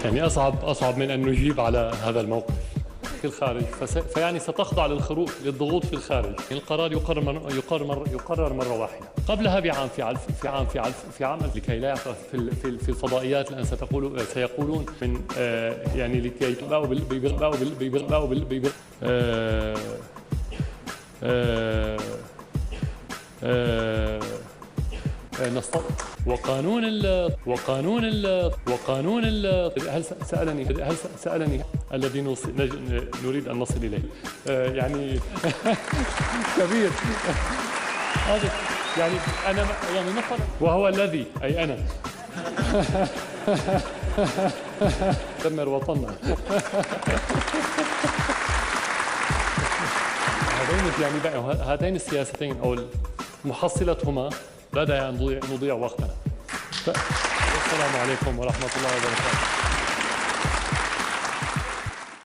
يعني أصعب من أن نجيب على هذا الموقف في الخارج، فيعني ستخضع للضغوط في الخارج. القرار يقرر مرة واحدة. قبلها بعام في عام لكي لا يعرف في الفضائيات الآن سيقولون من يعني لكي نصطدم هل سألني الذي نريد أن نصل إليه يعني كبير هذا يعني أنا يعني نفر وهو الذي أي أنا دمر وطننا. هاتين السياستين أو محصلتهما لا داعي أن نضيع وقتنا. السلام عليكم ورحمة الله وبركاته.